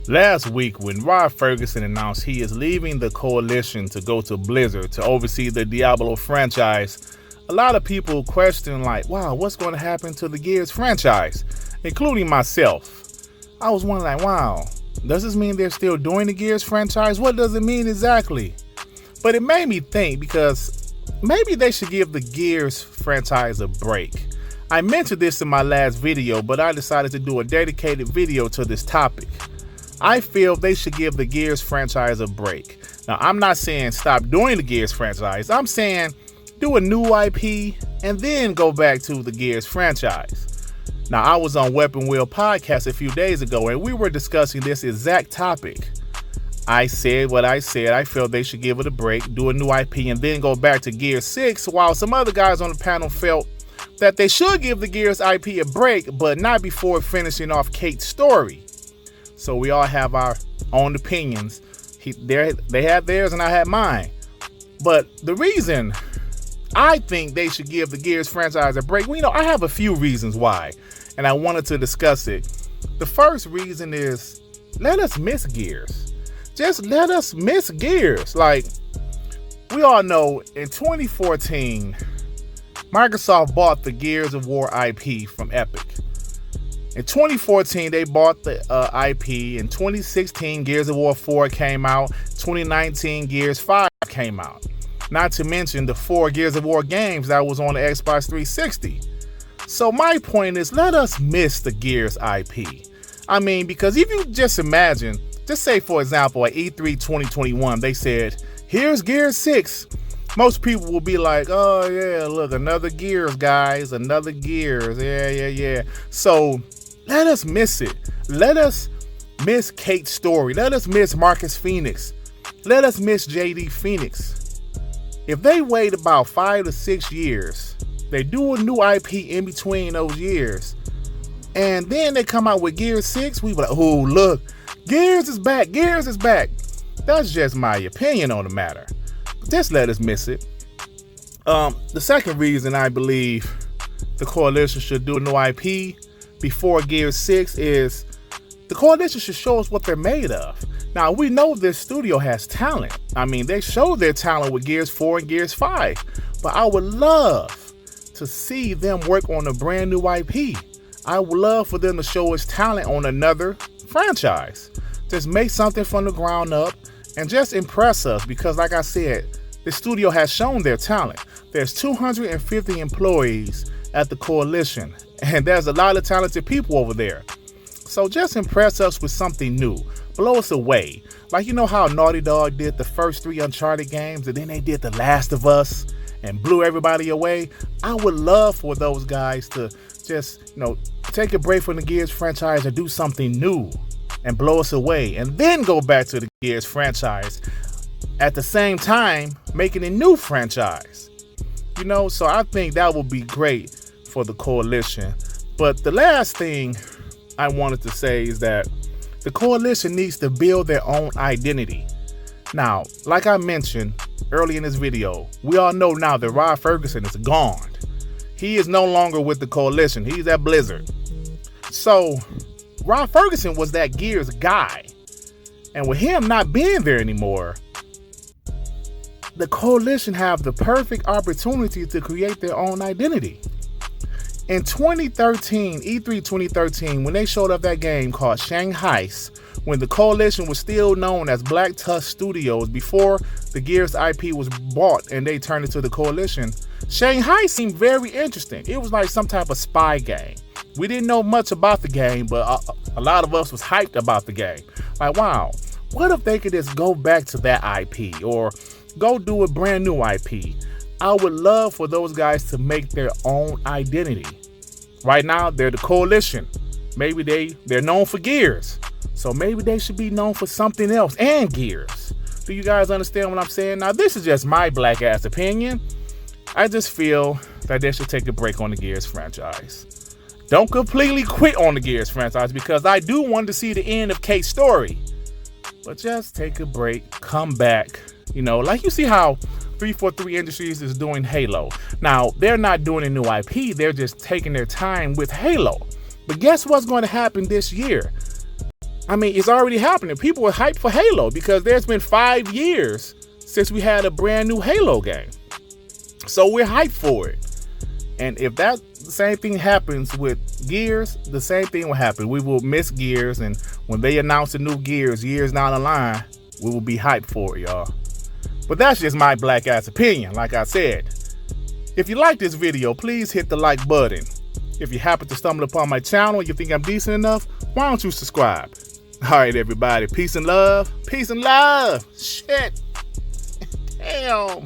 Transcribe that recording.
Last week, when Rod Fergusson announced he is leaving the coalition to go to Blizzard to oversee the Diablo franchise, a lot of people questioned, like, wow, what's going to happen to the Gears franchise? Including myself. I was wondering, like, wow, does this mean they're still doing the Gears franchise? What does it mean exactly? But it made me think, because maybe they should give the Gears franchise a break. I mentioned this in my last video, but I decided to do a dedicated video to this topic. I feel they should give the Gears franchise a break. Now, I'm not saying stop doing the Gears franchise. I'm saying do a new IP and then go back to the Gears franchise. Now, I was on Weapon Wheel Podcast a few days ago, and we were discussing this exact topic. I said what I said. I feel they should give it a break, do a new IP, and then go back to Gears 6, while some other guys on the panel felt that they should give the Gears IP a break, but not before finishing off Kait's story. So we all have our own opinions. They had theirs and I had mine. But the reason I think they should give the Gears franchise a break, well, I have a few reasons why, and I wanted to discuss it. The first reason is, let us miss Gears. Just let us miss Gears. Like, we all know in 2014, Microsoft bought the Gears of War IP from Epic. In 2014, they bought the IP. In 2016, Gears of War 4 came out. 2019, Gears 5 came out. Not to mention the 4 Gears of War games that was on the Xbox 360. So my point is, let us miss the Gears IP. I mean, because if you just imagine, just say for example, at E3 2021, they said, here's Gears 6. Most people will be like, oh yeah, look, another Gears, guys, another Gears. Yeah. So let us miss it. Let us miss Kait's story. Let us miss Marcus Phoenix. Let us miss JD Phoenix. If they wait about 5 to 6 years, they do a new IP in between those years, and then they come out with Gears 6, we be like, oh, look, Gears is back. Gears is back. That's just my opinion on the matter. Just let us miss it. The second reason I believe the coalition should do a new IP before Gears 6 is the coalition should show us what they're made of. Now, we know this studio has talent. I mean, they showed their talent with Gears 4 and Gears 5. But I would love to see them work on a brand new IP. I would love for them to show us talent on another franchise. Just make something from the ground up and just impress us, because like I said, the studio has shown their talent. There's 250 employees at the coalition, and there's a lot of talented people over there. So just impress us with something new. Blow us away. Like, you know how Naughty Dog did the first 3 Uncharted games, and then they did The Last of Us and blew everybody away? I would love for those guys to just, take a break from the Gears franchise and do something new and blow us away, and then go back to the Gears franchise at the same time making a new franchise. So I think that would be great for the coalition. But the last thing I wanted to say is that the coalition needs to build their own identity. Now, like I mentioned early in this video, we all know now that Rod Fergusson is gone. He is no longer with the coalition. He's at Blizzard. So Rod Fergusson was that Gears guy. And with him not being there anymore, the coalition have the perfect opportunity to create their own identity. In 2013, E3 2013, when they showed up that game called Shanghai, when the coalition was still known as Black Tusk Studios before the Gears IP was bought and they turned into the coalition, Shanghai seemed very interesting. It was like some type of spy game. We didn't know much about the game, but a lot of us was hyped about the game. Like, wow, what if they could just go back to that IP or go do a brand new IP? I would love for those guys to make their own identity. Right now, they're the coalition. Maybe they're known for Gears. So maybe they should be known for something else and Gears. Do you guys understand what I'm saying? Now, this is just my black ass opinion. I just feel that they should take a break on the Gears franchise. Don't completely quit on the Gears franchise, because I do want to see the end of Kait's story. But just take a break, come back. Like you see how 343 Industries is doing Halo. Now, they're not doing a new IP. They're just taking their time with Halo. But guess what's going to happen this year? I mean, it's already happening. People are hyped for Halo because there's been 5 years since we had a brand new Halo game. So we're hyped for it. And if that same thing happens with Gears, the same thing will happen. We will miss Gears, and when they announce the new Gears years down the line, we will be hyped for it, y'all. But that's just my black ass opinion, like I said. If you like this video, please hit the like button. If you happen to stumble upon my channel and you think I'm decent enough, why don't you subscribe? All right, everybody. Peace and love. Peace and love. Shit. Damn.